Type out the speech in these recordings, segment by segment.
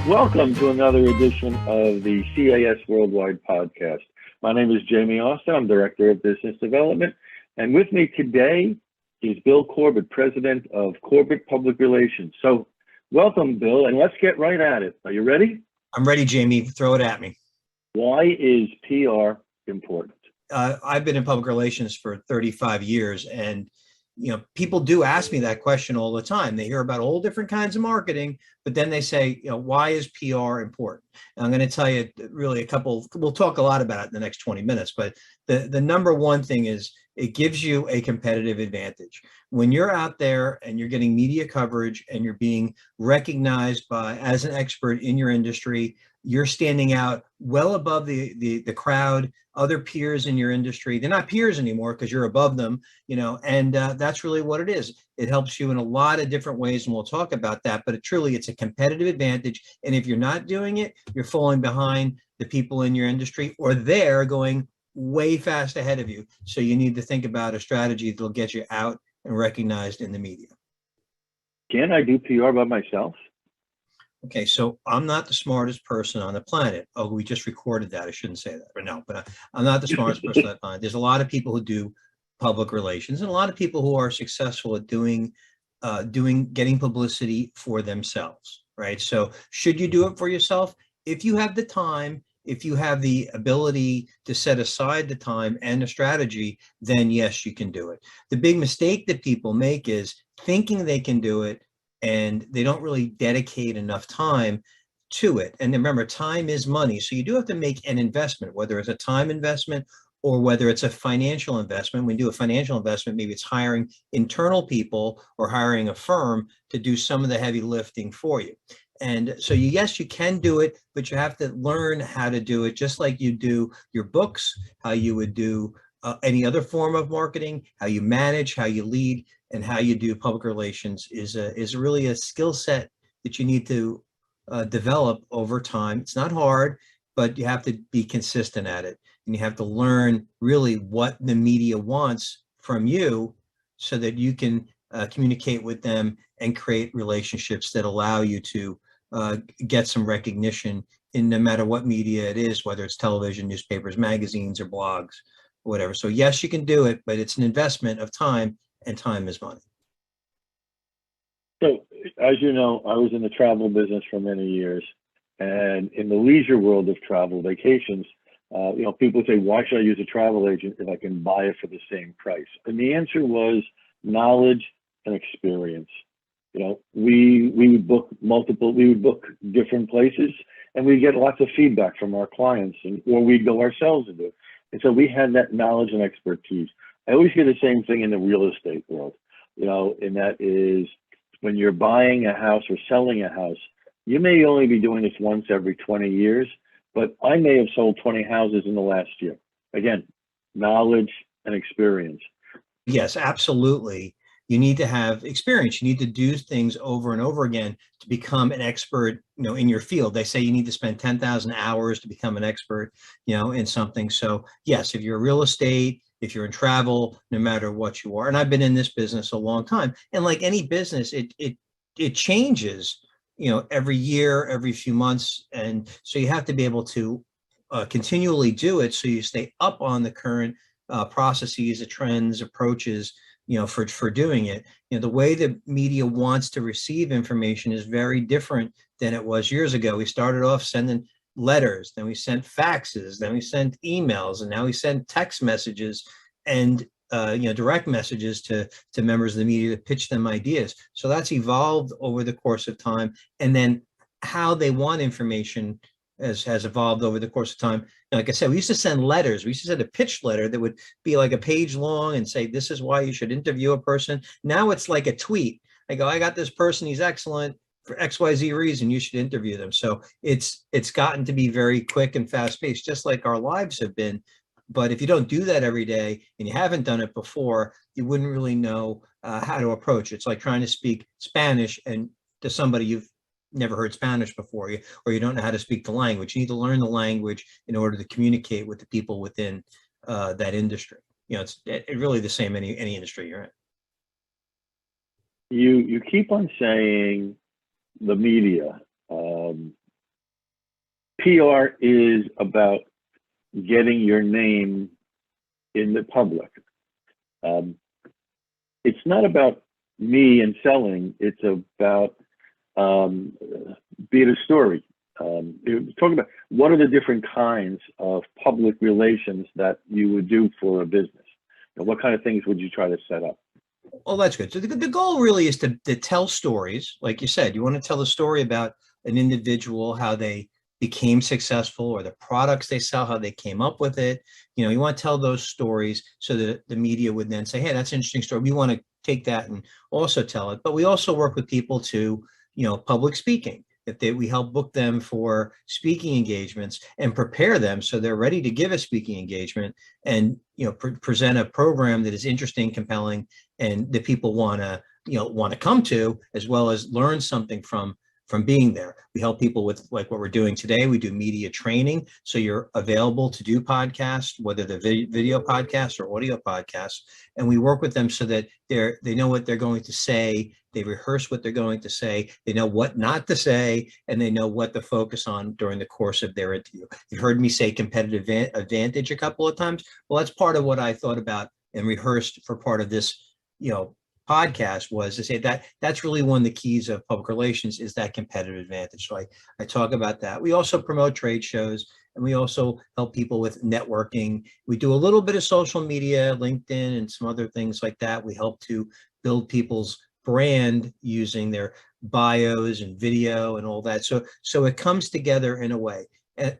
Welcome to another edition of the CAS Worldwide podcast. My name is Jamie Austin. I'm Director of Business Development. And with me today is Bill Corbett, President of Corbett Public Relations. So welcome, Bill, and let's get right at it. Are you ready? I'm ready, Jamie. Throw it at me. Why is PR important? I've been in public relations for 35 years, and people do ask me that question all the time. They hear about all different kinds of marketing, but then they say, why is PR important? And I'm going to tell you really we'll talk a lot about it in the next 20 minutes, but the number one thing is it gives you a competitive advantage. When you're out there and you're getting media coverage and you're being recognized as an expert in your industry, you're standing out well above the crowd, other peers in your industry. They're not peers anymore because you're above them, and that's really what it is. It helps you in a lot of different ways, and we'll talk about that, but it's a competitive advantage. And if you're not doing it, you're falling behind the people in your industry, or they're going way fast ahead of you. So you need to think about a strategy that'll get you out and recognized in the media. Can I do PR by myself? Okay, so I'm not the smartest person on the planet. Oh, we just recorded that. I shouldn't say that, but I'm not the smartest person on the planet. There's a lot of people who do public relations and a lot of people who are successful at getting publicity for themselves, right? So should you do it for yourself? If you have the time, if you have the ability to set aside the time and the strategy, then yes, you can do it. The big mistake that people make is thinking they can do it, and they don't really dedicate enough time to it. And remember, time is money. So you do have to make an investment, whether it's a time investment or whether it's a financial investment. When you do a financial investment, maybe it's hiring internal people or hiring a firm to do some of the heavy lifting for you. And so yes, you can do it, but you have to learn how to do it, just like you do your books, how you would do any other form of marketing, how you manage, how you lead, and how you do public relations is really a skill set that you need to develop over time. It's not hard, but you have to be consistent at it. And you have to learn really what the media wants from you so that you can communicate with them and create relationships that allow you to get some recognition in no matter what media it is, whether it's television, newspapers, magazines, or blogs, or whatever. So yes, you can do it, but it's an investment of time, and time is money. So, as you know, I was in the travel business for many years, and in the leisure world of travel, vacations, people say, why should I use a travel agent if I can buy it for the same price? And the answer was knowledge and experience. We would book different places, and we get lots of feedback from our clients, or we'd go ourselves and do it. And so we had that knowledge and expertise. I always hear the same thing in the real estate world, and that is when you're buying a house or selling a house, you may only be doing this once every 20 years, but I may have sold 20 houses in the last year. Again, knowledge and experience. Yes, absolutely. You need to have experience. You need to do things over and over again to become an expert, in your field. They say you need to spend 10,000 hours to become an expert, in something. So yes, if you're real estate, if you're in travel, no matter what you are, and I've been in this business a long time, and like any business, it changes, every year, every few months. And so you have to be able to continually do it. So you stay up on the current processes, the trends, approaches, for doing it. The way the media wants to receive information is very different than it was years ago. We started off sending letters, then we sent faxes, then we sent emails, and now we send text messages and direct messages to members of the media to pitch them ideas. So that's evolved over the course of time, and then how they want information has evolved over the course of time. And like I said, we used to send letters. We used to send a pitch letter that would be like a page long and say, this is why you should interview a person. Now it's like a tweet. I go, I got this person, he's excellent for XYZ reason, you should interview them. So it's gotten to be very quick and fast paced, just like our lives have been. But if you don't do that every day and you haven't done it before, you wouldn't really know how to approach it. It's like trying to speak Spanish and to somebody you've never heard Spanish before, or you don't know how to speak the language. You need to learn the language in order to communicate with the people within that industry. It's really the same any industry you're in. You keep on saying the media. PR is about getting your name in the public. It's not about me and selling. It's about being a story. Talk about what are the different kinds of public relations that you would do for a business, and what kind of things would you try to set up? Well, that's good. So the goal really is to tell stories. Like you said, you want to tell a story about an individual, how they became successful, or the products they sell, how they came up with it. You want to tell those stories so that the media would then say, hey, that's an interesting story. We want to take that and also tell it. But we also work with people to, public speaking. We help book them for speaking engagements and prepare them so they're ready to give a speaking engagement and present a program that is interesting, compelling, and that people want to come to, as well as learn something from being there. We help people with, like what we're doing today. We do media training, so you're available to do podcasts, whether they're video podcasts or audio podcasts, and we work with them so that they know what they're going to say. They rehearse what they're going to say. They know what not to say, and they know what to focus on during the course of their interview. You've heard me say competitive advantage a couple of times. Well, that's part of what I thought about and rehearsed for part of this, podcast, was to say that that's really one of the keys of public relations, is that competitive advantage. So I talk about that. We also promote trade shows, and we also help people with networking. We do a little bit of social media, LinkedIn, and some other things like that. We help to build people's brand using their bios and video and all that. So it comes together in a way that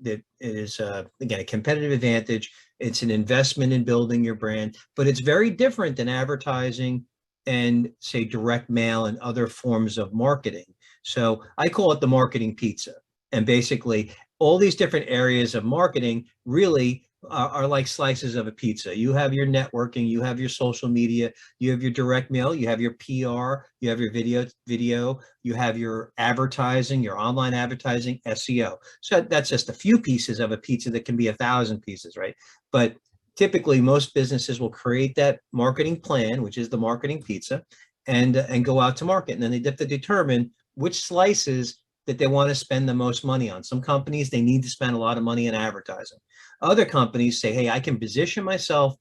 it is, again, a competitive advantage. It's an investment in building your brand, but it's very different than advertising and, say, direct mail and other forms of marketing. So I call it the marketing pizza. And basically, all these different areas of marketing really are like slices of a pizza. You have your networking, you have your social media, you have your direct mail, you have your PR, you have your video, you have your advertising, your online advertising, SEO. So that's just a few pieces of a pizza that can be 1,000 pieces, right? But typically, most businesses will create that marketing plan, which is the marketing pizza, and go out to market. And then they have to determine which slices that they want to spend the most money on. Some companies, they need to spend a lot of money in advertising. Other companies say, hey, I can position myself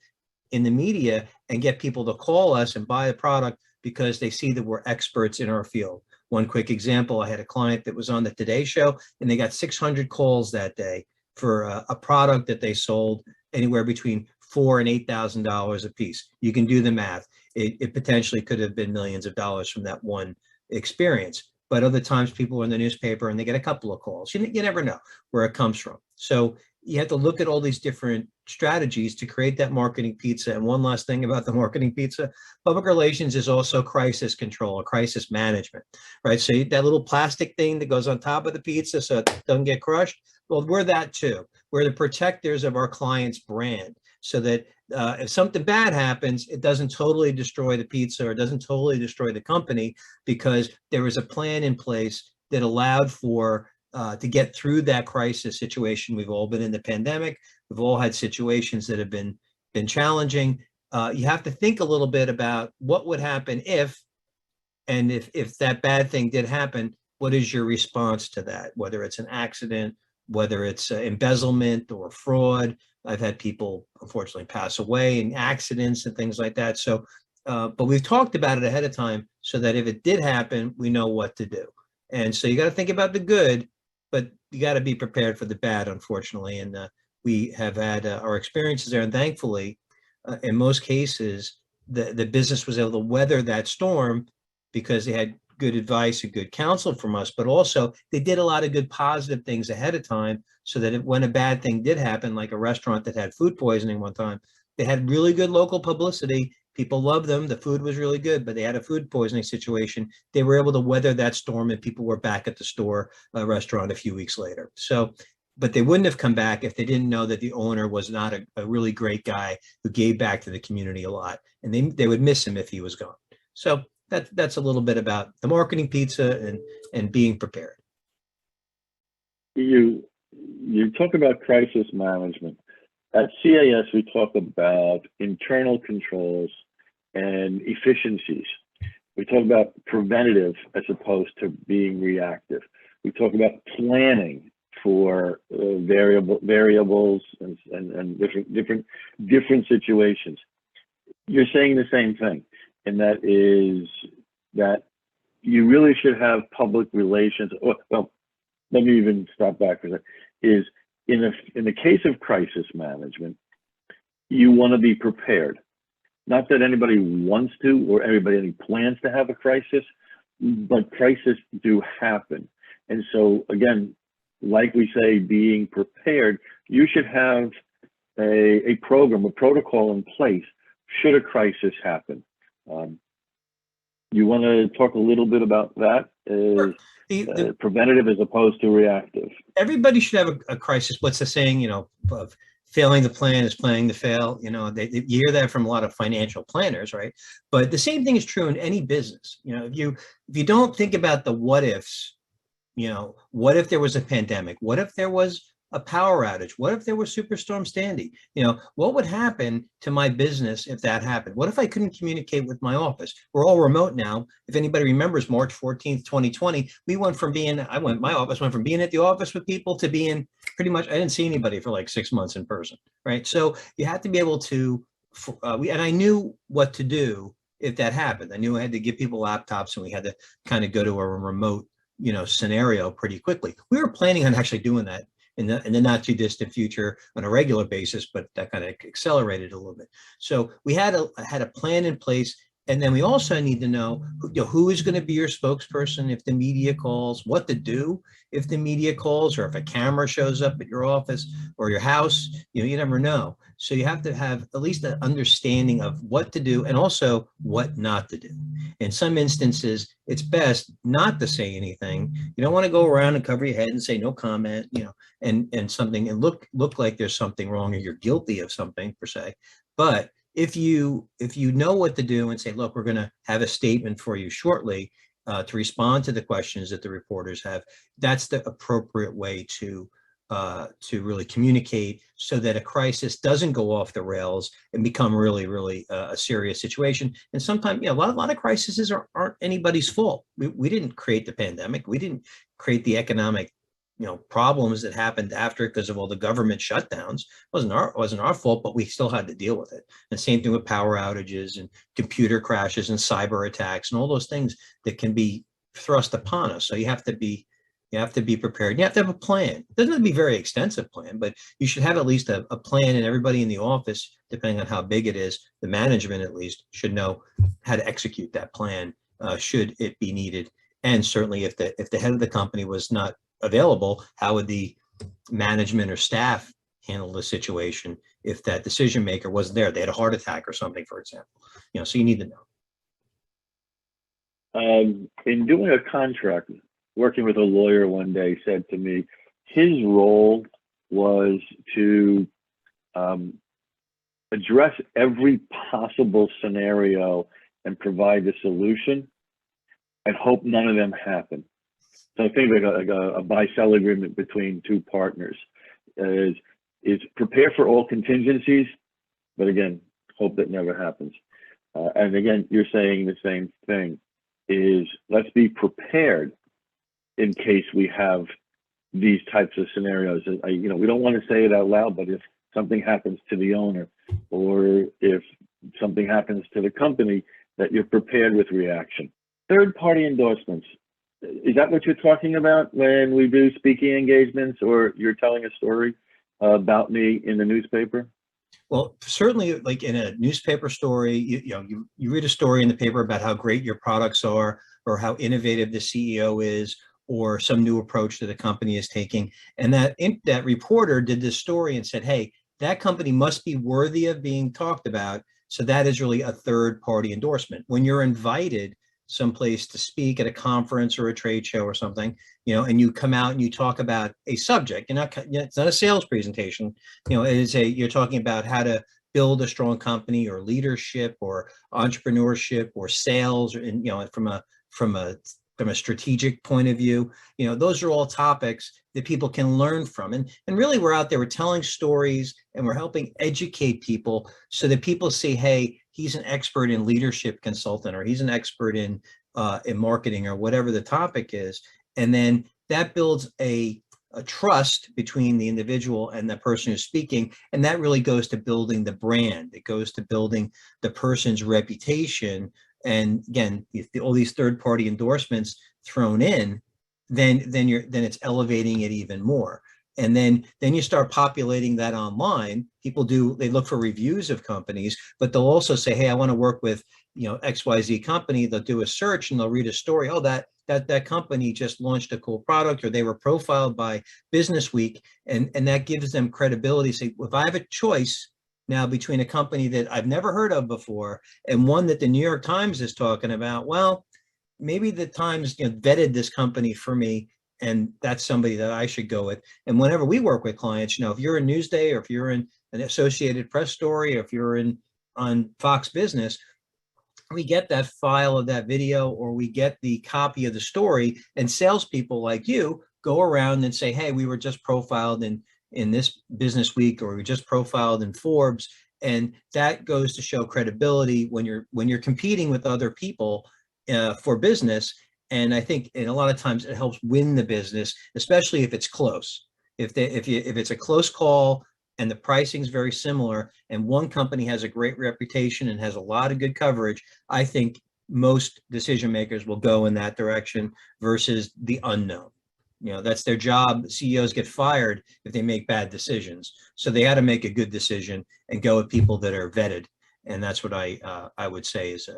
in the media and get people to call us and buy the product because they see that we're experts in our field. One quick example, I had a client that was on the Today Show, and they got 600 calls that day for a product that they sold anywhere between $4,000 and $8,000 a piece. You can do the math. It potentially could have been millions of dollars from that one experience. But other times people are in the newspaper and they get a couple of calls. You never know where it comes from. So you have to look at all these different strategies to create that marketing pizza. And one last thing about the marketing pizza, public relations is also crisis control or crisis management, right? So that little plastic thing that goes on top of the pizza so it doesn't get crushed. Well, we're that too. We're the protectors of our client's brand, so that if something bad happens, it doesn't totally destroy the pizza or doesn't totally destroy the company, because there was a plan in place that allowed for to get through that crisis situation. We've all been in the pandemic. We've all had situations that have been challenging. You have to think a little bit about what would happen if that bad thing did happen. What is your response to that? Whether it's an accident, whether it's embezzlement or fraud. I've had people, unfortunately, pass away in accidents and things like that. So, but we've talked about it ahead of time so that if it did happen, we know what to do. And so you got to think about the good, but you got to be prepared for the bad, unfortunately. And we have had our experiences there. And thankfully, in most cases, the business was able to weather that storm because they had good advice and good counsel from us, but also they did a lot of good positive things ahead of time, so that when a bad thing did happen, like a restaurant that had food poisoning one time, they had really good local publicity. People loved them. The food was really good, but they had a food poisoning situation. They were able to weather that storm, and people were back at the restaurant a few weeks later. So, but they wouldn't have come back if they didn't know that the owner was not a really great guy who gave back to the community a lot, and they would miss him if he was gone. So that's a little bit about the marketing pizza and being prepared. You talk about crisis management. At CAS, we talk about internal controls and efficiencies. We talk about preventative as opposed to being reactive. We talk about planning for variables and different situations. You're saying the same thing, and that is that you really should have public relations. Well, let me even stop back for a second. Is in the case of crisis management, you want to be prepared. Not that anybody wants to or any plans to have a crisis, but crises do happen. And so again, like we say, being prepared, you should have a program, a protocol in place should a crisis happen. You want to talk a little bit about that? Preventative as opposed to reactive. Everybody should have a crisis. What's the saying, of failing to plan is planning to fail. You hear that from a lot of financial planners, right? But the same thing is true in any business. If you don't think about the what ifs, what if there was a pandemic? What if there was a power outage? What if there was Superstorm Sandy? What would happen to my business if that happened? What if I couldn't communicate with my office? We're all remote now. If anybody remembers March 14th, 2020, my office went from being at the office with people to being pretty much, I didn't see anybody for like 6 months in person, right? So you have to be able to, and I knew what to do if that happened. I knew I had to give people laptops and we had to kind of go to a remote, scenario pretty quickly. We were planning on actually doing that in the not too distant future on a regular basis, but that kind of accelerated a little bit. So we had a plan in place. And then we also need to know, who is going to be your spokesperson if the media calls, what to do if the media calls, or if a camera shows up at your office or your house. You never know. So you have to have at least an understanding of what to do and also what not to do. In some instances, it's best not to say anything. You don't want to go around and cover your head and say no comment, and something and look like there's something wrong or you're guilty of something per se. But if you know what to do and say, look, we're going to have a statement for you shortly to respond to the questions that the reporters have, that's the appropriate way to really communicate so that a crisis doesn't go off the rails and become really, really a serious situation. And sometimes, a lot of crises aren't anybody's fault. We didn't create the pandemic. We didn't create the economic problems that happened after because of all the government shutdowns. It wasn't our fault, but we still had to deal with it. And same thing with power outages and computer crashes and cyber attacks and all those things that can be thrust upon us. So you have to be prepared. You have to have a plan. It doesn't have to be a very extensive plan, but you should have at least a plan, and everybody in the office, depending on how big it is, the management at least should know how to execute that plan should it be needed. And certainly if the head of the company was not available, how would the management or staff handle the situation if that decision maker wasn't there? They had a heart attack or something, for example. So you need to know. In doing a contract, working with a lawyer one day said to me, his role was to address every possible scenario and provide the solution and hope none of them happen. So I think like a buy-sell agreement between two partners is prepare for all contingencies, but again, hope that never happens. And again, you're saying the same thing, is let's be prepared in case we have these types of scenarios. We don't want to say it out loud, but if something happens to the owner or if something happens to the company, that you're prepared with reaction. Third-party endorsements. Is that what you're talking about when we do speaking engagements or you're telling a story about me in the newspaper? Well, certainly, like in a newspaper story, you read a story in the paper about how great your products are or how innovative the CEO is or some new approach that the company is taking. And that reporter did this story and said, hey, that company must be worthy of being talked about. So that is really a third-party endorsement. When you're invited someplace to speak at a conference or a trade show or something, and you come out and you talk about a subject, it's not a sales presentation, you're talking about how to build a strong company or leadership or entrepreneurship or sales, or from a strategic point of view, those are all topics that people can learn from. And really we're out there, we're telling stories and we're helping educate people so that people see, hey, he's an expert in leadership consultant, or he's an expert in marketing, or whatever the topic is. And then that builds a a trust between the individual and the person who's speaking. And that really goes to building the brand. It goes to building the person's reputation. And again, if all these third-party endorsements thrown in, then it's elevating it even more. And then you start populating that online. People they look for reviews of companies, but they'll also say, hey, I want to work with, XYZ company. They'll do a search and they'll read a story. Oh, that company just launched a cool product, or they were profiled by Business Week. And that gives them credibility. Say, if I have a choice now between a company that I've never heard of before and one that the New York Times is talking about, well, maybe the Times vetted this company for me, and that's somebody that I should go with. And whenever we work with clients, if you're in Newsday, or if you're in an Associated Press story, or if you're on Fox Business, we get that file of that video, or we get the copy of the story, and salespeople like you go around and say, hey, we were just profiled in this Business Week, or we just profiled in Forbes. And that goes to show credibility when you're competing with other people for business. And I think a lot of times it helps win the business, especially if it's close. If it's a close call and the pricing is very similar, and one company has a great reputation and has a lot of good coverage, I think most decision makers will go in that direction versus the unknown. That's their job. CEOs get fired if they make bad decisions. So they had to make a good decision and go with people that are vetted. And that's what I would say is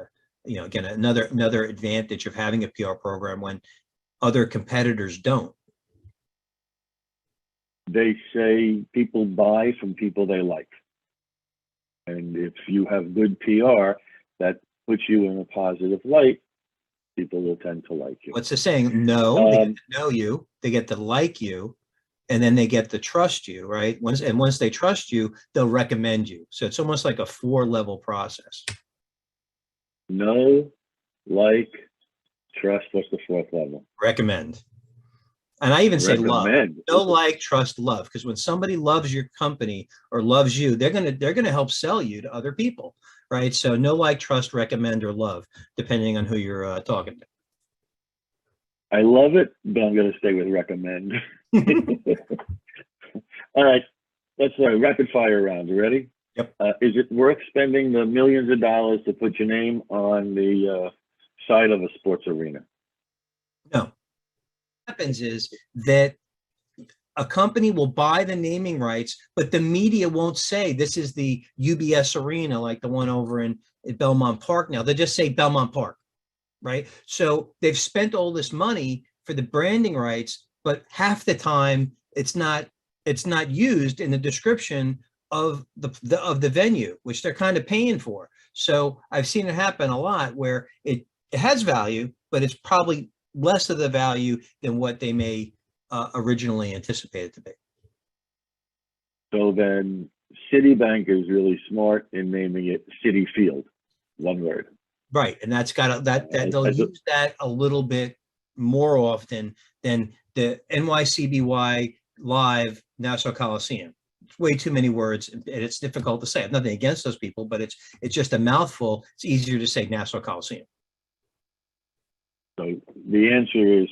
again, another advantage of having a PR program when other competitors don't. They say people buy from people they like. And if you have good PR, that puts you in a positive light, people will tend to like you. What's the saying? No, they get to know you, they get to like you, and then they get to trust you, right? Once they trust you, they'll recommend you. So it's almost like a 4-level process. Know, like, trust. What's the 4th level? Recommend. And I even say love. Know, like, trust, love. Because when somebody loves your company or loves you, they're gonna help sell you to other people, right? So know, like, trust, recommend, or love, depending on who you're talking to. I love it, but I'm going to stay with recommend. All right, let's rapid fire round. You ready? Yep. Is it worth spending the millions of dollars to put your name on the side of a sports arena? No. What happens is that a company will buy the naming rights, but the media won't say this is the UBS Arena, like the one over in Belmont Park now. They just say Belmont Park, right? So they've spent all this money for the branding rights, but half the time it's not used in the description of the venue, which they're kind of paying for. So I've seen it happen a lot where it has value, but it's probably less of the value than what they may originally anticipated to be. So then Citibank is really smart in naming it Citi Field, one word. Right, and that's got they'll use that a little bit more often than the NYCBY Live Nassau Coliseum. It's way too many words, and it's difficult to say. I have nothing against those people, but it's just a mouthful. It's easier to say Nassau Coliseum. So the answer is,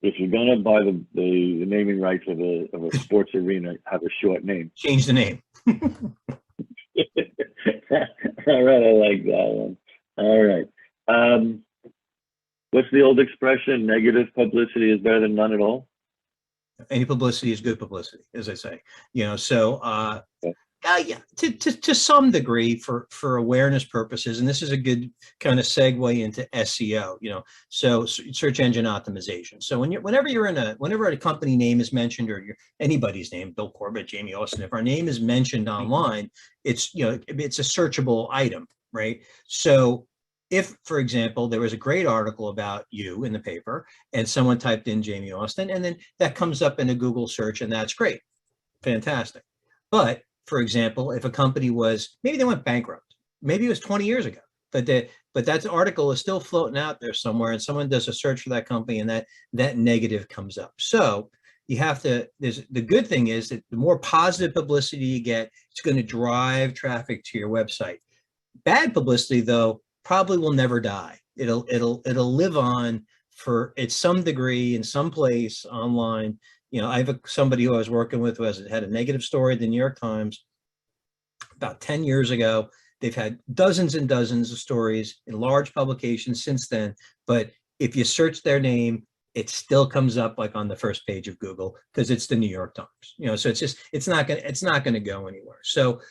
if you're going to buy the naming rights of a sports arena, have a short name. Change the name. All right, I like that one. All right. What's the old expression? Negative publicity is better than none at all. Any publicity is good publicity, as I say. So yeah, to some degree for awareness purposes, and this is a good kind of segue into SEO. So search engine optimization. So whenever a company name is mentioned, or anybody's name, Bill Corbett, Jamie Austin, if our name is mentioned online, it's it's a searchable item, right? So if, for example, there was a great article about you in the paper and someone typed in Jamie Austin, and then that comes up in a Google search, and that's great, fantastic. But for example, if a company maybe they went bankrupt, maybe it was 20 years ago, but that article is still floating out there somewhere, and someone does a search for that company, and that negative comes up. So you have to, the good thing is that the more positive publicity you get, it's going to drive traffic to your website. Bad publicity, though, probably will never die. It'll live on for at some degree in some place online, I have somebody who I was working with who had a negative story at the New York Times about 10 years ago. They've had dozens and dozens of stories in large publications since then. But if you search their name, it still comes up like on the first page of Google because it's the New York Times. So it's not going to go anywhere. So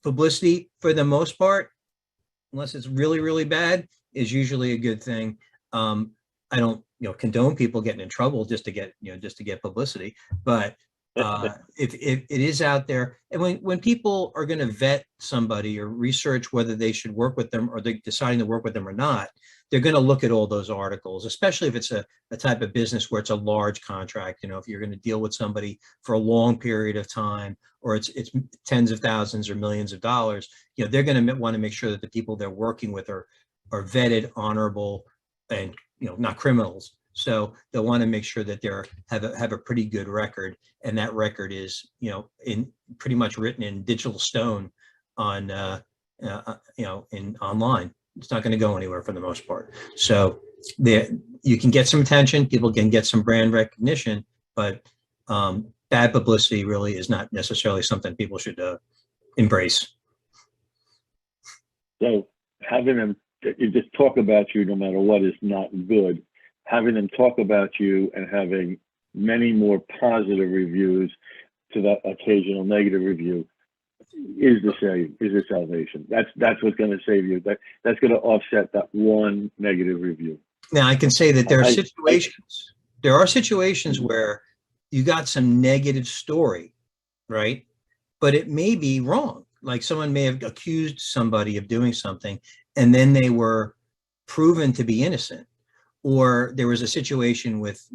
publicity, for the most part, unless it's really, really bad, is usually a good thing. I don't, condone people getting in trouble just to get publicity, but if it is out there, and when people are going to vet somebody or research whether they should work with them or they're deciding to work with them or not, they're going to look at all those articles, especially if it's a type of business where it's a large contract. If you're going to deal with somebody for a long period of time, or it's tens of thousands or millions of dollars, they're going to want to make sure that the people they're working with are vetted, honorable, and not criminals. So they'll want to make sure that they have a pretty good record, and that record is in pretty much written in digital stone on in online. It's not going to go anywhere for the most part. So you can get some attention, people can get some brand recognition, but bad publicity really is not necessarily something people should embrace. So having them just talk about you no matter what is not good. Having them talk about you and having many more positive reviews to that occasional negative review is the salvation. That's what's going to save you. That's going to offset that one negative review. Now I can say that there are situations where you got some negative story, right? But it may be wrong. Like someone may have accused somebody of doing something, and then they were proven to be innocent. Or there was a situation with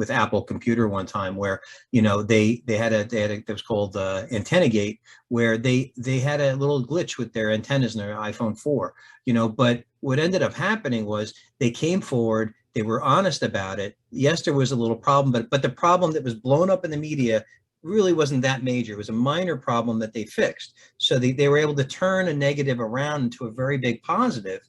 Apple Computer one time where they had it was called antenna gate, where they had a little glitch with their antennas in their iPhone 4. But what ended up happening was they came forward, they were honest about it. Yes, there was a little problem, but the problem that was blown up in the media really wasn't that major. It was a minor problem that they fixed. So they were able to turn a negative around into a very big positive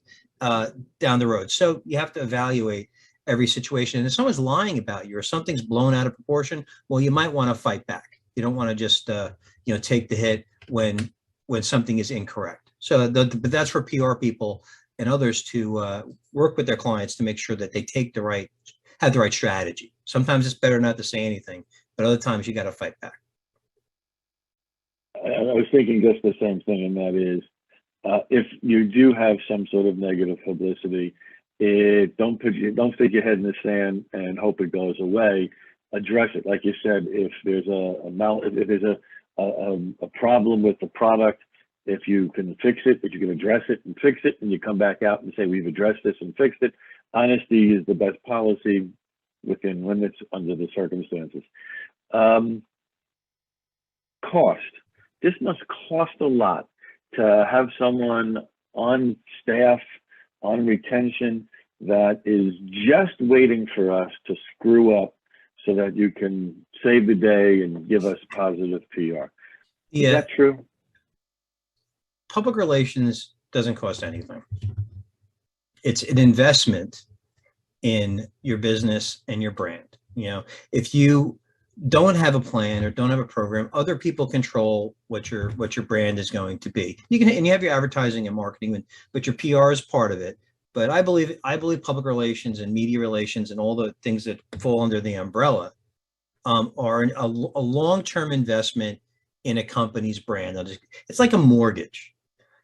down the road. So you have to evaluate every situation. And if someone's lying about you or something's blown out of proportion, well, you might want to fight back. You don't want to just take the hit when something is incorrect. So but that's for PR people and others to work with their clients to make sure that they have the right strategy. Sometimes it's better not to say anything, but other times you got to fight back. I was thinking just the same thing, and that is, if you do have some sort of negative publicity, don't stick your head in the sand and hope it goes away. Address it, like you said. If there's a problem with the product, if you can fix it, if you can address it and fix it, and you come back out and say we've addressed this and fixed it. Honesty is the best policy within limits under the circumstances. Cost. This must cost a lot to have someone on staff, on retention, that is just waiting for us to screw up so that you can save the day and give us positive PR. Yeah. Is that true? Public relations doesn't cost anything. It's an investment in your business and your brand. If you don't have a plan or don't have a program, other people control what your brand is going to be. And you have your advertising and marketing, but your PR is part of it. But I believe public relations and media relations and all the things that fall under the umbrella are a long-term investment in a company's brand. It's like a mortgage.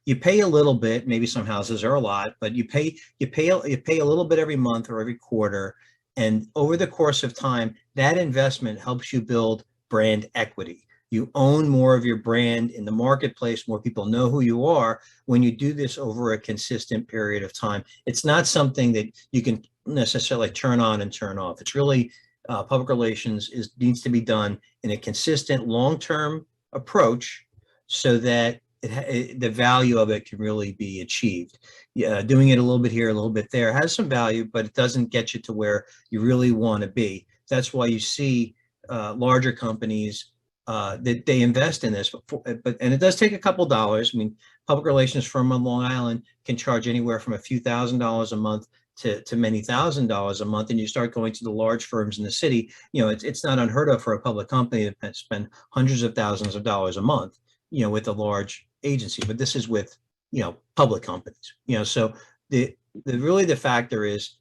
You pay a little bit, maybe some houses are a lot, but you pay a little bit every month or every quarter. And over the course of time, that investment helps you build brand equity. You own more of your brand in the marketplace. More people know who you are when you do this over a consistent period of time. It's not something that you can necessarily turn on and turn off. It's really public relations needs to be done in a consistent long-term approach so that the value of it can really be achieved. Doing it a little bit here, a little bit there has some value, but it doesn't get you to where you really want to be. That's why you see larger companies that they invest in this, and it does take a couple dollars. I mean, public relations firm on Long Island can charge anywhere from a few $1,000s a month to many $1,000s a month, and you start going to the large firms in the city, it's not unheard of for a public company to spend hundreds of thousands of dollars a month, with a large agency. But this is with, public companies, so the factor is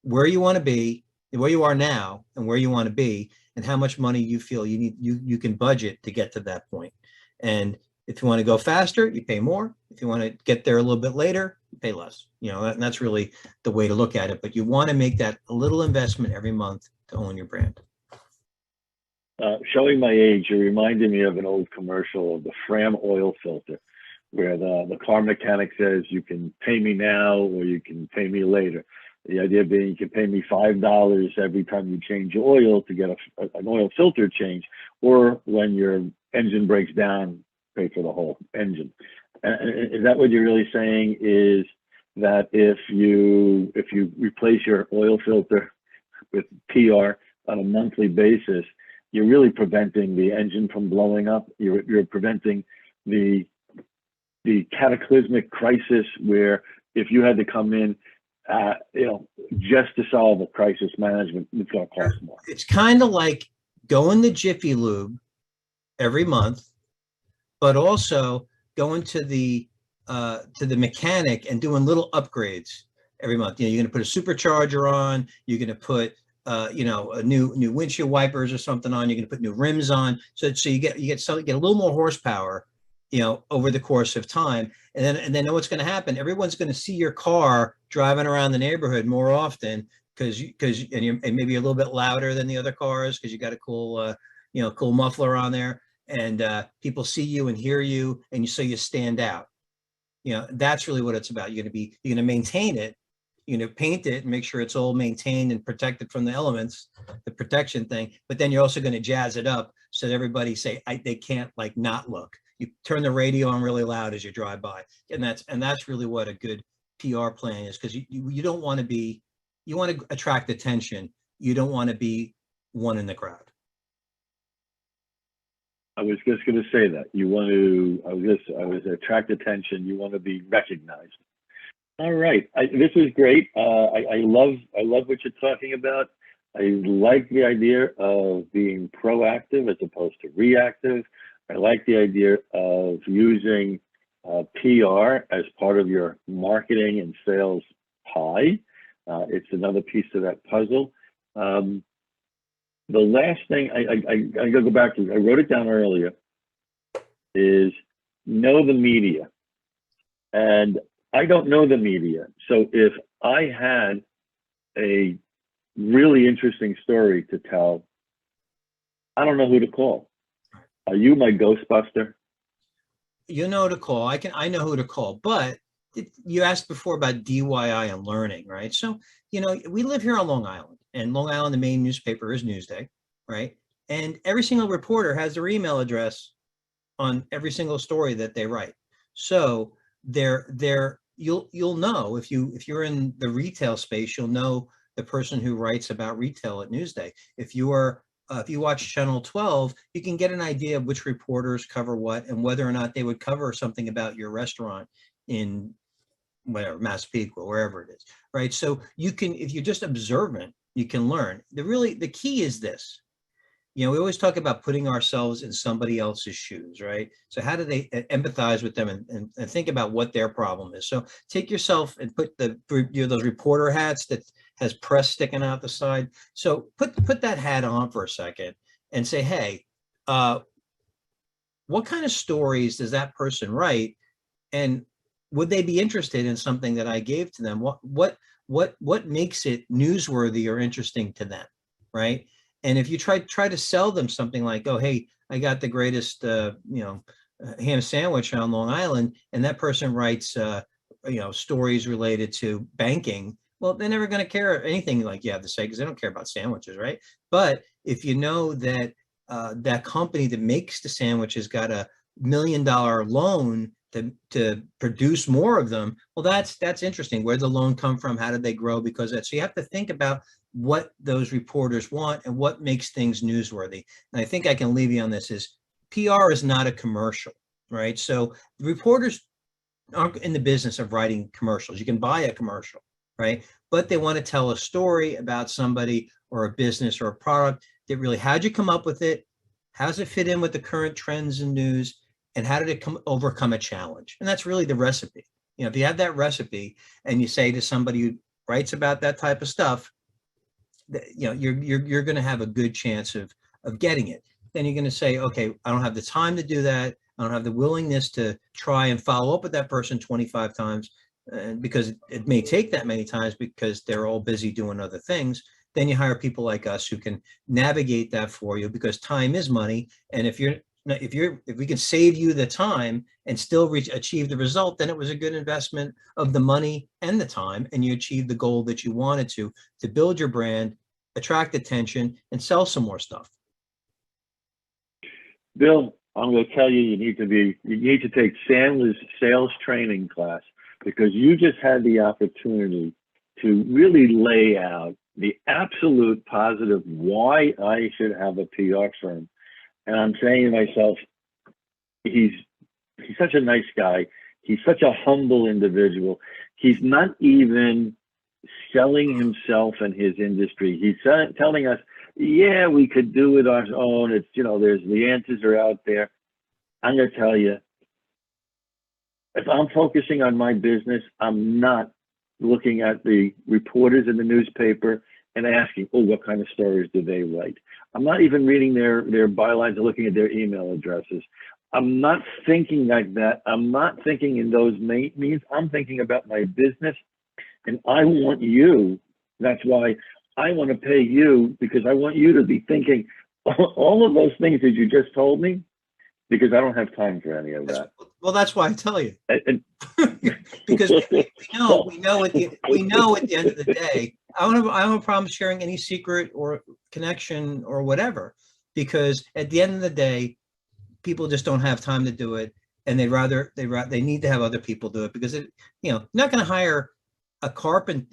where you want to be, where you are now, and where you want to be, and how much money you feel you can budget to get to that point. And if you want to go faster, you pay more. If you want to get there a little bit later, you pay less. And that's really the way to look at it. But you want to make that a little investment every month to own your brand. Showing my age, you reminded me of an old commercial of the Fram oil filter, where the car mechanic says, you can pay me now or you can pay me later. The idea being you can pay me $5 every time you change your oil to get an oil filter change, or when your engine breaks down, pay for the whole engine. Is that what you're really saying, is that if you replace your oil filter with PR on a monthly basis, you're really preventing the engine from blowing up? You're preventing the cataclysmic crisis where if you had to come in, just to solve a crisis management, it's going to cost more. It's kind of like going to Jiffy Lube every month, but also going to the mechanic and doing little upgrades every month. You're going to put a supercharger on. You're going to put a new windshield wipers or something on. You're going to put new rims on. So you get a little more horsepower, over the course of time. And then know what's going to happen. Everyone's going to see your car driving around the neighborhood more often because maybe a little bit louder than the other cars because you got a cool muffler on there, and people see you and hear you, and so you stand out. That's really what it's about. You're going to maintain it, paint it and make sure it's all maintained and protected from the elements, the protection thing. But then you're also going to jazz it up so that everybody they can't not look. You turn the radio on really loud as you drive by, and that's really what a good PR plan is, because you don't want to be, you want to attract attention. You don't want to be one in the crowd. I was just going to say that I was attract attention. You want to be recognized. All right, this is great. I love what you're talking about. I like the idea of being proactive as opposed to reactive. I like the idea of using PR as part of your marketing and sales pie. It's another piece of that puzzle. The last thing I gotta go back to, I wrote it down earlier, is know the media. And I don't know the media. So if I had a really interesting story to tell, I don't know who to call. Are you my Ghostbuster? You know who to call. I know who to call, but you asked before about DIY and learning, right? So, we live here on Long Island, and Long Island, the main newspaper is Newsday, right? And every single reporter has their email address on every single story that they write. So you'll know if you're in the retail space, you'll know the person who writes about retail at Newsday. If you watch Channel 12, you can get an idea of which reporters cover what and whether or not they would cover something about your restaurant in whatever, Massapequa, wherever it is, right? So you can, if you're just observant, you can learn. The key is this. We always talk about putting ourselves in somebody else's shoes, right? So how do they empathize with them and think about what their problem is? So take yourself and put those reporter hats that has press sticking out the side. So put that hat on for a second and say, hey, what kind of stories does that person write? And would they be interested in something that I gave to them? What makes it newsworthy or interesting to them, right? And if you try to sell them something like, oh, hey, I got the greatest, ham sandwich on Long Island, and that person writes, stories related to banking, well, they're never going to care anything like you have to say, because they don't care about sandwiches, right? But if you know that that company that makes the sandwiches got $1 million loan to produce more of them, well, that's interesting. Where'd the loan come from? How did they grow? Because so you have to think about what those reporters want and what makes things newsworthy. And I think I can leave you on this: is PR is not a commercial, right? So reporters aren't in the business of writing commercials. You can buy a commercial, right? but they want to tell a story about somebody or a business or a product that really, how'd you come up with it? How does it fit in with the current trends and news? And how did it overcome a challenge? And that's really the recipe. If you have that recipe and you say to somebody who writes about that type of stuff, you're going to have a good chance of getting it. Then you're going to say, okay, I don't have the time to do that. I don't have the willingness to try and follow up with that person 25 times because it may take that many times because they're all busy doing other things. Then you hire people like us who can navigate that for you, because time is money. And if we can save you the time and still achieve the result, then it was a good investment of the money and the time, and you achieved the goal that you wanted to build your brand, attract attention, and sell some more stuff. Bill, I'm going to tell you, you need to take Sandler's sales training class, because you just had the opportunity to really lay out the absolute positive why I should have a PR firm. And I'm saying to myself, he's such a nice guy. He's such a humble individual. He's not even selling himself and his industry. He's telling us, yeah, we could do it on our own. It's, there's the answers are out there. I'm going to tell you, if I'm focusing on my business, I'm not looking at the reporters in the newspaper and asking, oh, what kind of stories do they write? I'm not even reading their bylines or looking at their email addresses. I'm not thinking like that. I'm not thinking in those means. I'm thinking about my business, and I want you. That's why I want to pay you, because I want you to be thinking all of those things that you just told me, because I don't have time for any of that. Well, that's why I tell you. Because we know at the end of the day, I don't have a problem sharing any secret or connection or whatever, because at the end of the day, people just don't have time to do it, and they need to have other people do it, because you're not going to hire a carpenter.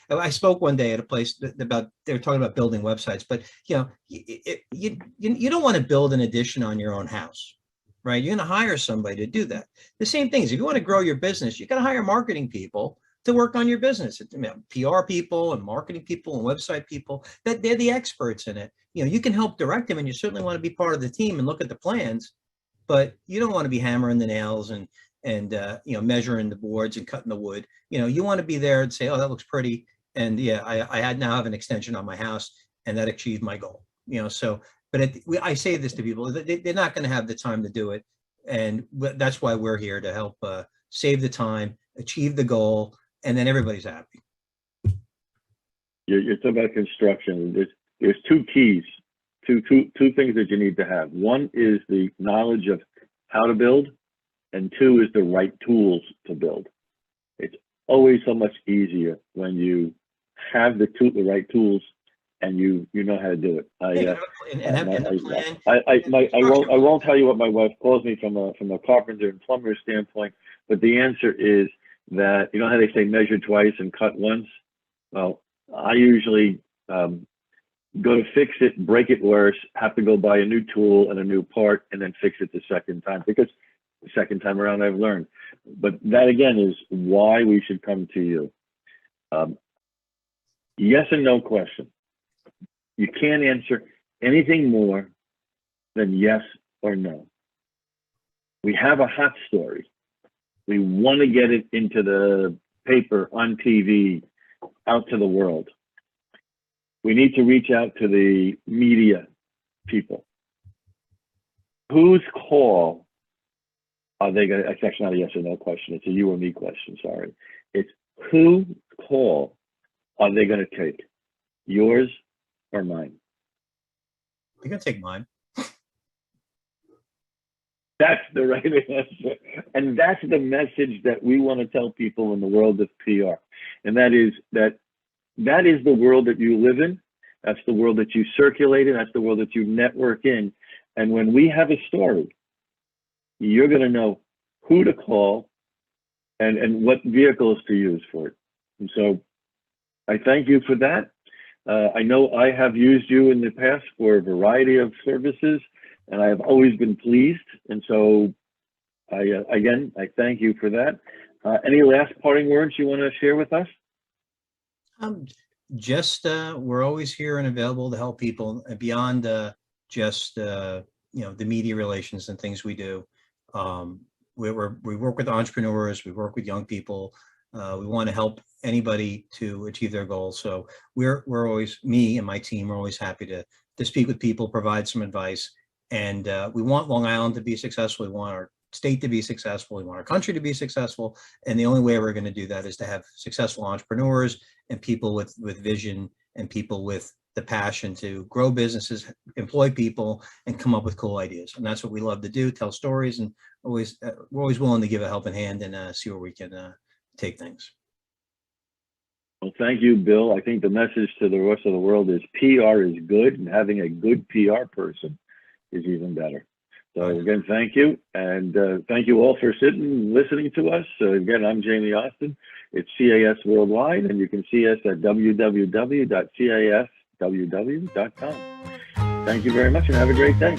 I spoke one day at a place they were talking about building websites, but you don't want to build an addition on your own house, right? You're going to hire somebody to do that. The same thing is, if you want to grow your business, you got to hire marketing people to work on your business. PR people and marketing people and website people, that they're the experts in it. You can help direct them, and you certainly want to be part of the team and look at the plans, but you don't want to be hammering the nails and measuring the boards and cutting the wood. You want to be there and say, oh, that looks pretty, and I now have an extension on my house, and that achieved my goal. But I say this to people, they're not going to have the time to do it, and that's why we're here to help save the time, achieve the goal, and then everybody's happy. You're talking about construction. There's two keys, two things that you need to have. One is the knowledge of how to build, and two is the right tools to build. It's always so much easier when you have the right tools and you know how to do it. I won't tell you what my wife calls me from a carpenter and plumber standpoint, but the answer is that, you know how they say measure twice and cut once? Well, I usually go to fix it, break it worse, have to go buy a new tool and a new part, and then fix it the second time, because the second time around I've learned. But that again is why we should come to you. Yes and no question. You can't answer anything more than yes or no. We have a hot story. We want to get it into the paper, on TV, out to the world. We need to reach out to the media people. Whose call are they going to, it's actually not a yes or no question, it's a you or me question, sorry. It's whose call are they going to take? Yours or mine? You're going to take mine. That's the right answer. And that's the message that we want to tell people in the world of PR. And that is the world that you live in. That's the world that you circulate in. That's the world that you network in. And when we have a story, you're going to know who to call and what vehicles to use for it. And so I thank you for that. I know I have used you in the past for a variety of services, and I have always been pleased. And so I thank you for that. Any last parting words you want to share with us? Um, just we're always here and available to help people, and beyond just the media relations and things we do. Um, we work with entrepreneurs, we work with young people. We want to help anybody to achieve their goals. So we're always, me and my team are always happy to speak with people, provide some advice, and we want Long Island to be successful. We want our state to be successful. We want our country to be successful. And the only way we're going to do that is to have successful entrepreneurs and people with vision, and people with the passion to grow businesses, employ people, and come up with cool ideas. And that's what we love to do, tell stories, and we're always willing to give a helping hand and see where we can take things. Well, thank you, Bill. I think the message to the rest of the world is PR is good, and having a good PR person is even better. So again, thank you. And thank you all for sitting and listening to us. Again, I'm Jamie Austin. It's CAS Worldwide, and you can see us at www.casww.com. Thank you very much, and have a great day.